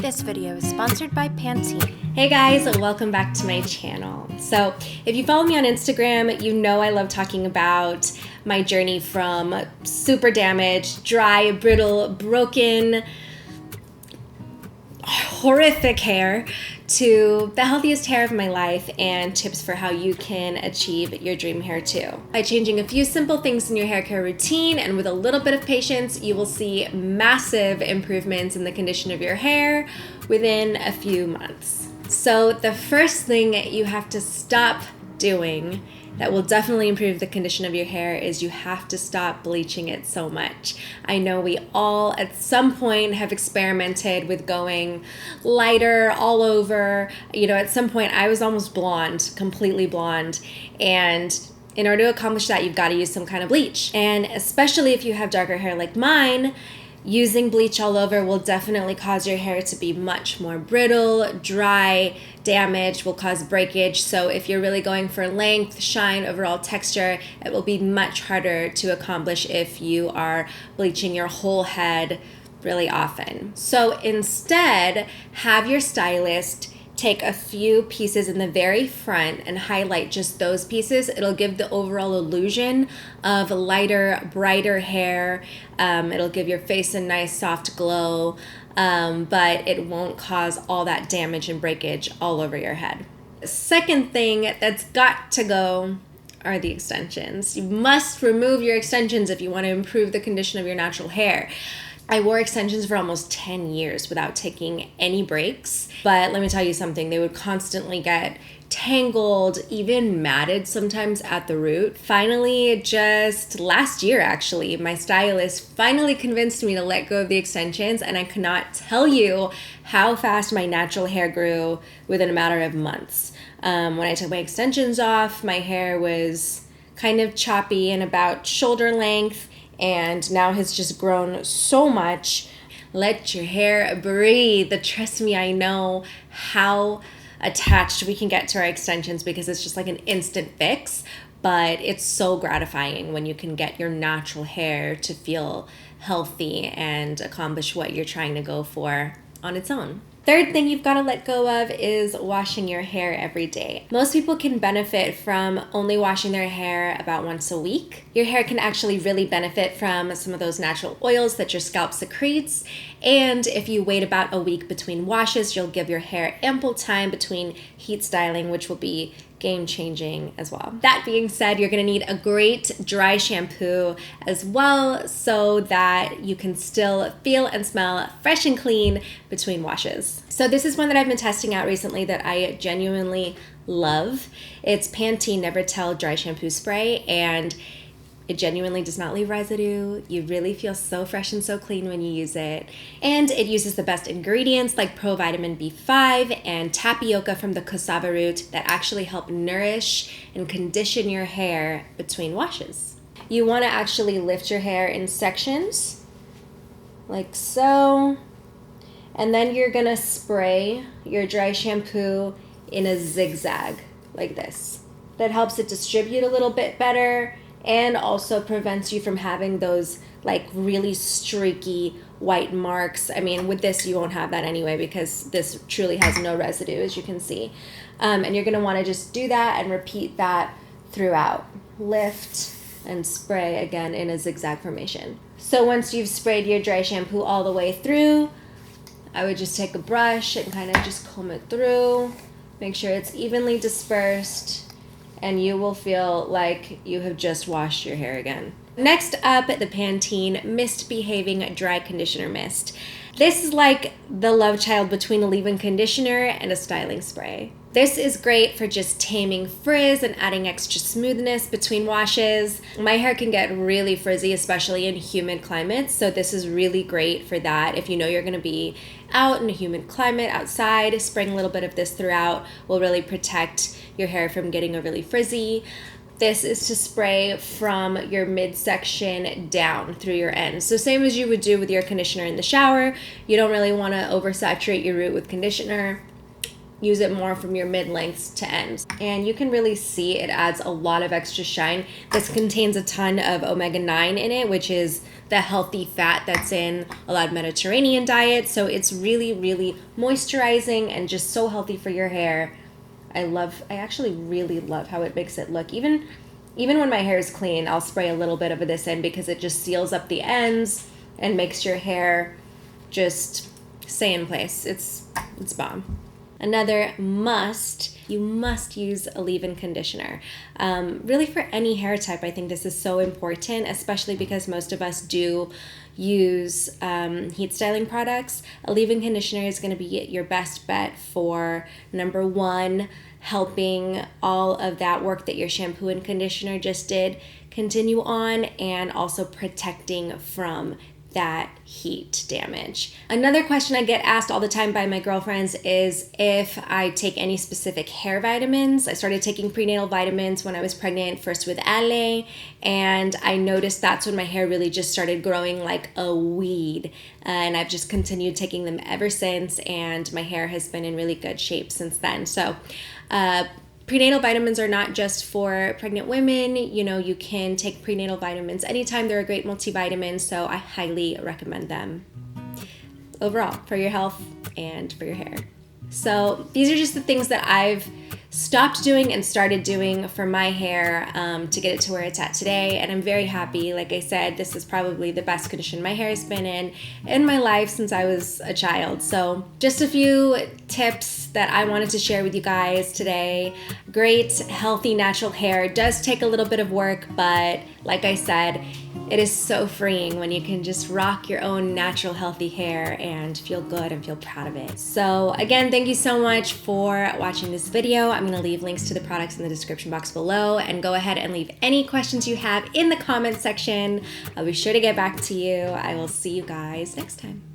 This video is sponsored by Pantene. Hey guys, welcome back to my channel. So if you follow me on Instagram, you know I love talking about my journey from super damaged, dry, brittle, broken, horrific hair to the healthiest hair of my life and tips for how you can achieve your dream hair too. By changing a few simple things in your hair care routine and with a little bit of patience, you will see massive improvements in the condition of your hair within a few months. So the first thing you have to stop doing that will definitely improve the condition of your hair is you have to stop bleaching it so much. I know we all at some point have experimented with going lighter all over. You know, at some point I was almost blonde, completely blonde, and in order to accomplish that, you've got to use some kind of bleach. And especially if you have darker hair like mine, using bleach all over will definitely cause your hair to be much more brittle, dry, damaged, will cause breakage. So if you're really going for length, shine, overall texture, it will be much harder to accomplish if you are bleaching your whole head really often. So instead, have your stylist take a few pieces in the very front and highlight just those pieces. It'll give the overall illusion of lighter, brighter hair. It'll give your face a nice soft glow, but it won't cause all that damage and breakage all over your head. The second thing that's got to go are the extensions. You must remove your extensions if you want to improve the condition of your natural hair. I wore extensions for almost 10 years without taking any breaks, but let me tell you something, they would constantly get tangled, even matted sometimes at the root. Finally, just last year actually, my stylist finally convinced me to let go of the extensions, and I cannot tell you how fast my natural hair grew within a matter of months. When I took my extensions off, my hair was kind of choppy and about shoulder length, and now has just grown so much. Let your hair breathe. Trust me, I know how attached we can get to our extensions because it's just like an instant fix, but it's so gratifying when you can get your natural hair to feel healthy and accomplish what you're trying to go for on its own. Third thing you've got to let go of is washing your hair every day. Most people can benefit from only washing their hair about once a week. Your hair can actually really benefit from some of those natural oils that your scalp secretes. And if you wait about a week between washes, you'll give your hair ample time between heat styling, which will be game-changing as well. That being said, you're gonna need a great dry shampoo as well so that you can still feel and smell fresh and clean between washes. So this is one that I've been testing out recently that I genuinely love. It's Pantene Never Tell Dry Shampoo Spray, and it genuinely does not leave residue. You really feel so fresh and so clean when you use it. And it uses the best ingredients like provitamin B5 and tapioca from the cassava root that actually help nourish and condition your hair between washes. You want to actually lift your hair in sections, like so. And then you're gonna spray your dry shampoo in a zigzag, like this. That helps it distribute a little bit better and also prevents you from having those like really streaky white marks. I mean, with this you won't have that anyway because this truly has no residue, as you can see. And you're gonna wanna just do that and repeat that throughout. Lift and spray again in a zigzag formation. So once you've sprayed your dry shampoo all the way through, I would just take a brush and kind of just comb it through, make sure it's evenly dispersed, and you will feel like you have just washed your hair again. Next up, the Pantene Mist Behaving Dry Conditioner Mist. This is like the love child between a leave-in conditioner and a styling spray. This is great for just taming frizz and adding extra smoothness between washes. My hair can get really frizzy, especially in humid climates, so this is really great for that. If you know you're gonna be out in a humid climate outside, spraying a little bit of this throughout will really protect your hair from getting overly frizzy. This is to spray from your midsection down through your ends. So same as you would do with your conditioner in the shower. You don't really want to oversaturate your root with conditioner. use it more from your mid-lengths to ends. And you can really see it adds a lot of extra shine. This contains a ton of omega-9 in it, which is the healthy fat that's in a lot of Mediterranean diets. So it's really, really moisturizing and just so healthy for your hair. I actually really love how it makes it look. Even when my hair is clean, I'll spray a little bit of this in because it just seals up the ends and makes your hair just stay in place. It's bomb. Another must, you must use a leave-in conditioner. Really for any hair type, I think this is so important, especially because most of us do use heat styling products. A leave-in conditioner is going to be your best bet for, number one, helping all of that work that your shampoo and conditioner just did continue on, and also protecting from that heat damage. Another question I get asked all the time by my girlfriends is if I take any specific hair vitamins. I started taking prenatal vitamins when I was pregnant, first with Malay, and I noticed that's when my hair really just started growing like a weed. And I've just continued taking them ever since, and my hair has been in really good shape since then. So prenatal vitamins are not just for pregnant women. You know, you can take prenatal vitamins anytime. They're a great multivitamin, so I highly recommend them overall for your health and for your hair. So these are just the things that I've stopped doing and started doing for my hair to get it to where it's at today, and I'm very happy. Like I said, this is probably the best condition my hair has been in my life since I was a child. So just a few tips that I wanted to share with you guys today. Great, healthy, natural hair does take a little bit of work, but like I said, it is so freeing when you can just rock your own natural, healthy hair and feel good and feel proud of it. So again, thank you so much for watching this video. I'm going to leave links to the products in the description box below, and go ahead and leave any questions you have in the comment section. I'll be sure to get back to you. I will see you guys next time.